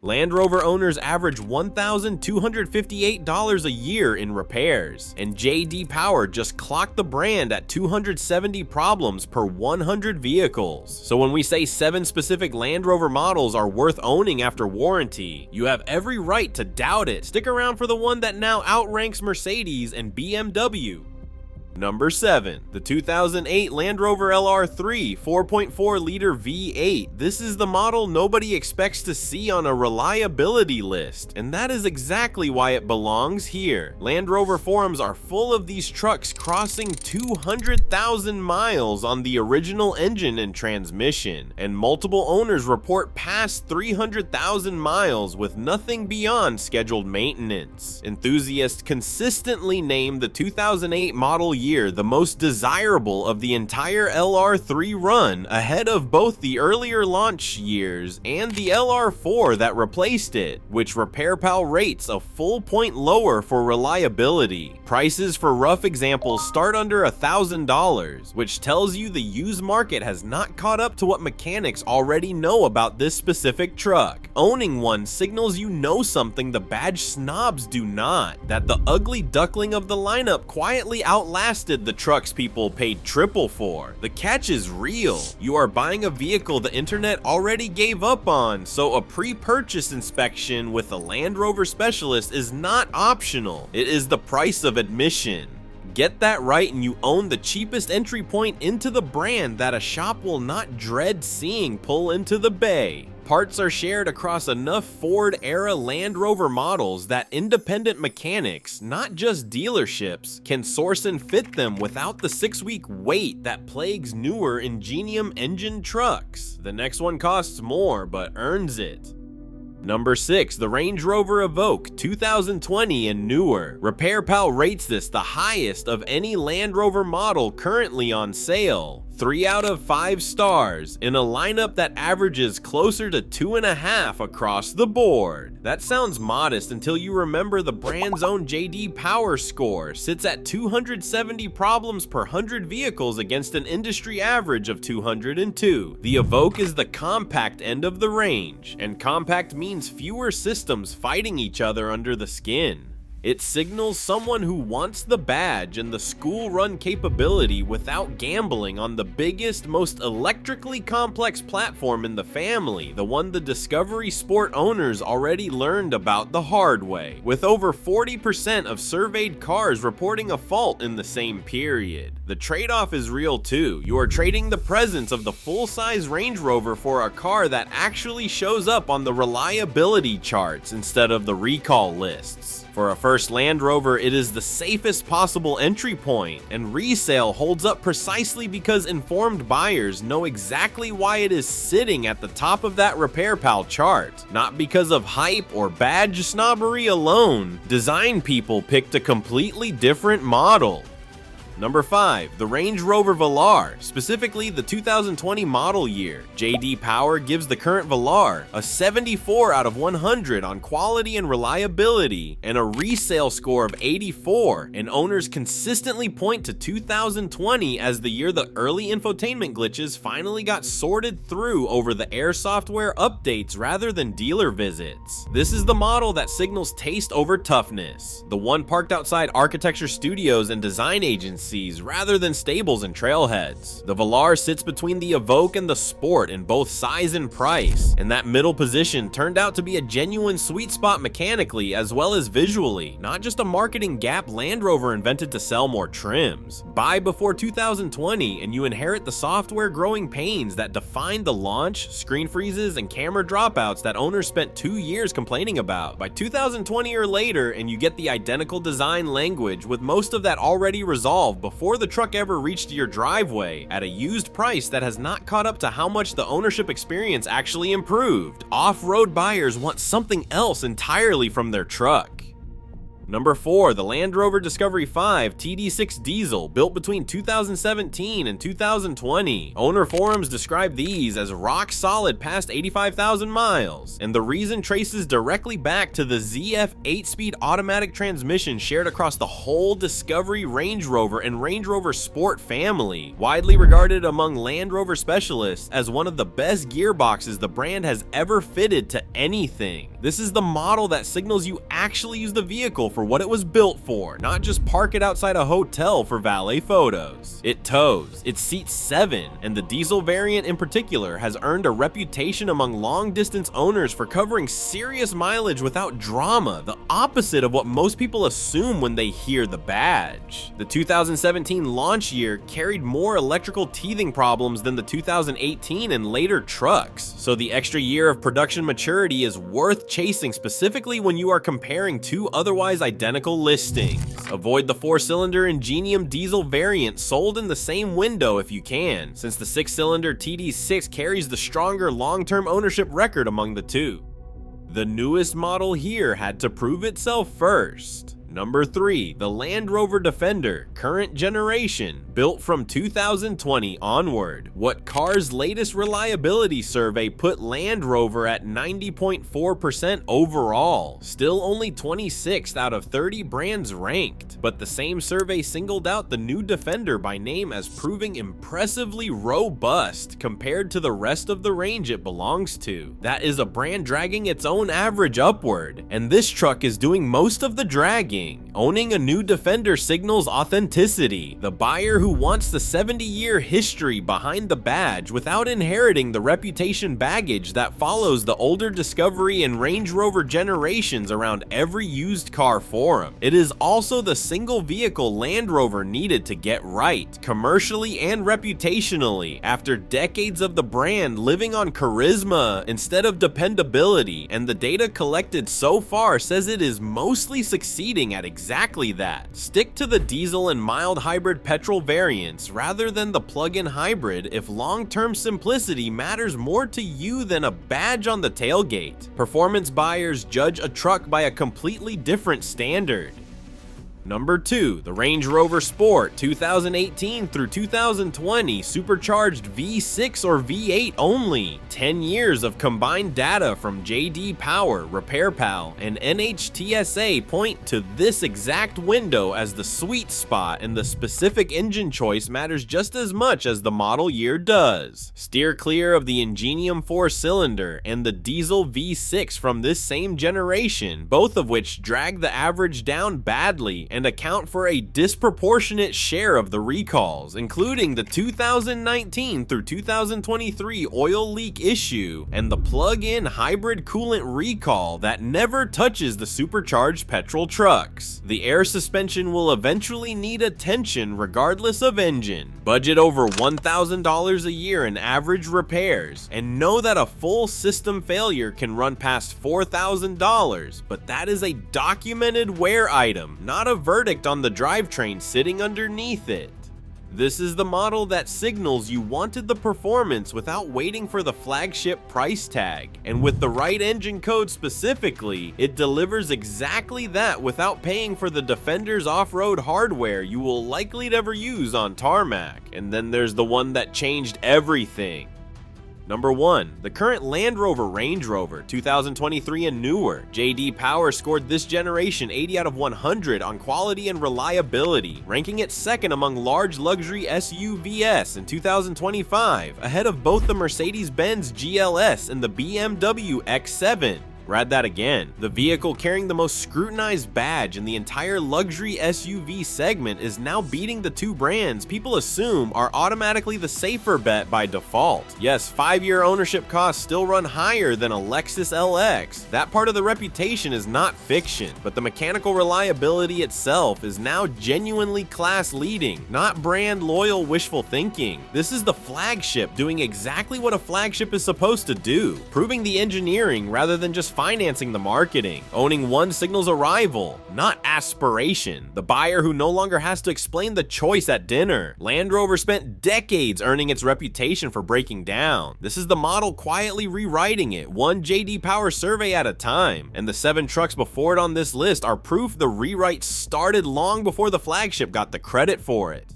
Land Rover owners average $1,258 a year in repairs, and J.D. Power just clocked the brand at 270 problems per 100 vehicles. So when we say 7 specific Land Rover models are worth owning after warranty, you have every right to doubt it. Stick around for the one that now outranks Mercedes and BMW. Number 7. The 2008 Land Rover LR3 4.4-liter V8. This is the model nobody expects to see on a reliability list, and that is exactly why it belongs here. Land Rover forums are full of these trucks crossing 200,000 miles on the original engine and transmission, and multiple owners report past 300,000 miles with nothing beyond scheduled maintenance. Enthusiasts consistently name the 2008 model year the most desirable of the entire LR3 run, ahead of both the earlier launch years and the LR4 that replaced it, which RepairPal rates a full point lower for reliability. Prices for rough examples start under $1,000, which tells you the used market has not caught up to what mechanics already know about this specific truck. Owning one signals you know something the badge snobs do not, that the ugly duckling of the lineup quietly outlasted the trucks people paid triple for. The catch is real. You are buying a vehicle the internet already gave up on, so a pre-purchase inspection with a Land Rover specialist is not optional. It is the price of admission. Get that right and you own the cheapest entry point into the brand that a shop will not dread seeing pull into the bay. Parts are shared across enough Ford-era Land Rover models that independent mechanics, not just dealerships, can source and fit them without the 6-week wait that plagues newer Ingenium engine trucks. The next one costs more, but earns it. Number 6. The Range Rover Evoque 2020 and newer. RepairPal rates this the highest of any Land Rover model currently on sale. 3 out of 5 stars in a lineup that averages closer to 2.5 across the board. That sounds modest until you remember the brand's own J.D. Power score sits at 270 problems per 100 vehicles against an industry average of 202. The Evoque is the compact end of the range, and compact means fewer systems fighting each other under the skin. It signals someone who wants the badge and the school-run capability without gambling on the biggest, most electrically complex platform in the family, the one the Discovery Sport owners already learned about the hard way, with over 40% of surveyed cars reporting a fault in the same period. The trade-off is real too. You are trading the presence of the full-size Range Rover for a car that actually shows up on the reliability charts instead of the recall lists. For a first Land Rover, it is the safest possible entry point, and resale holds up precisely because informed buyers know exactly why it is sitting at the top of that RepairPal chart, not because of hype or badge snobbery alone. Design people picked a completely different model. Number 5. The Range Rover Velar, specifically the 2020 model year. J.D. Power gives the current Velar a 74 out of 100 on quality and reliability, and a resale score of 84, and owners consistently point to 2020 as the year the early infotainment glitches finally got sorted through over the Air software updates rather than dealer visits. This is the model that signals taste over toughness, the one parked outside architecture studios and design agencies rather than stables and trailheads. The Velar sits between the Evoque and the Sport in both size and price, and that middle position turned out to be a genuine sweet spot mechanically as well as visually, not just a marketing gap Land Rover invented to sell more trims. Buy before 2020 and you inherit the software growing pains that defined the launch, screen freezes, and camera dropouts that owners spent 2 years complaining about. By 2020 or later, and you get the identical design language with most of that already resolved before the truck ever reached your driveway, at a used price that has not caught up to how much the ownership experience actually improved. Off-road buyers want something else entirely from their truck. Number 4. The Land Rover Discovery 5 TD6 Diesel, built between 2017 and 2020. Owner forums describe these as rock solid past 85,000 miles, and the reason traces directly back to the ZF 8-speed automatic transmission shared across the whole Discovery Range Rover and Range Rover Sport family, widely regarded among Land Rover specialists as one of the best gearboxes the brand has ever fitted to anything. This is the model that signals you actually use the vehicle for what it was built for, not just park it outside a hotel for valet photos. It tows, it seats 7, and the diesel variant in particular has earned a reputation among long-distance owners for covering serious mileage without drama, the opposite of what most people assume when they hear the badge. The 2017 launch year carried more electrical teething problems than the 2018 and later trucks, so the extra year of production maturity is worth chasing, specifically when you are comparing two otherwise identical listings. Avoid the 4-cylinder Ingenium diesel variant sold in the same window if you can, since the 6-cylinder TD6 carries the stronger long-term ownership record among the two. The newest model here had to prove itself first. Number 3, the Land Rover Defender, current generation, built from 2020 onward. What Car's latest reliability survey put Land Rover at 90.4% overall, still only 26th out of 30 brands ranked. But the same survey singled out the new Defender by name as proving impressively robust compared to the rest of the range it belongs to. That is a brand dragging its own average upward, and this truck is doing most of the dragging. Owning a new Defender signals authenticity, the buyer who wants the 70-year history behind the badge without inheriting the reputation baggage that follows the older Discovery and Range Rover generations around every used car forum. It is also the single vehicle Land Rover needed to get right, commercially and reputationally, after decades of the brand living on charisma instead of dependability, and the data collected so far says it is mostly succeeding at exactly that. Stick to the diesel and mild hybrid petrol variants rather than the plug-in hybrid if long-term simplicity matters more to you than a badge on the tailgate. Performance buyers judge a truck by a completely different standard. Number 2, the Range Rover Sport 2018 through 2020 supercharged V6 or V8 only. 10 years of combined data from JD Power, RepairPal, and NHTSA point to this exact window as the sweet spot, and the specific engine choice matters just as much as the model year does. Steer clear of the Ingenium 4-cylinder and the diesel V6 from this same generation, both of which drag the average down badly and account for a disproportionate share of the recalls, including the 2019 through 2023 oil leak issue and the plug-in hybrid coolant recall that never touches the supercharged petrol trucks. The air suspension will eventually need attention regardless of engine. Budget over $1,000 a year in average repairs, and know that a full system failure can run past $4,000, but that is a documented wear item, not a verdict on the drivetrain sitting underneath it. This is the model that signals you wanted the performance without waiting for the flagship price tag, and with the right engine code specifically, it delivers exactly that without paying for the Defender's off-road hardware you will likely never use on tarmac. And then there's the one that changed everything. Number 1, the current Land Rover Range Rover 2023 and newer. JD Power scored this generation 80 out of 100 on quality and reliability, ranking it second among large luxury SUVs in 2025, ahead of both the Mercedes-Benz GLS and the BMW X7. Read that again. The vehicle carrying the most scrutinized badge in the entire luxury SUV segment is now beating the two brands people assume are automatically the safer bet by default. Yes, 5-year ownership costs still run higher than a Lexus LX. That part of the reputation is not fiction, but the mechanical reliability itself is now genuinely class-leading, not brand-loyal wishful thinking. This is the flagship doing exactly what a flagship is supposed to do, proving the engineering rather than just financing the marketing. Owning one signals arrival, not aspiration. The buyer who no longer has to explain the choice at dinner. Land Rover spent decades earning its reputation for breaking down. This is the model quietly rewriting it, one JD Power survey at a time. And the 7 trucks before it on this list are proof the rewrite started long before the flagship got the credit for it.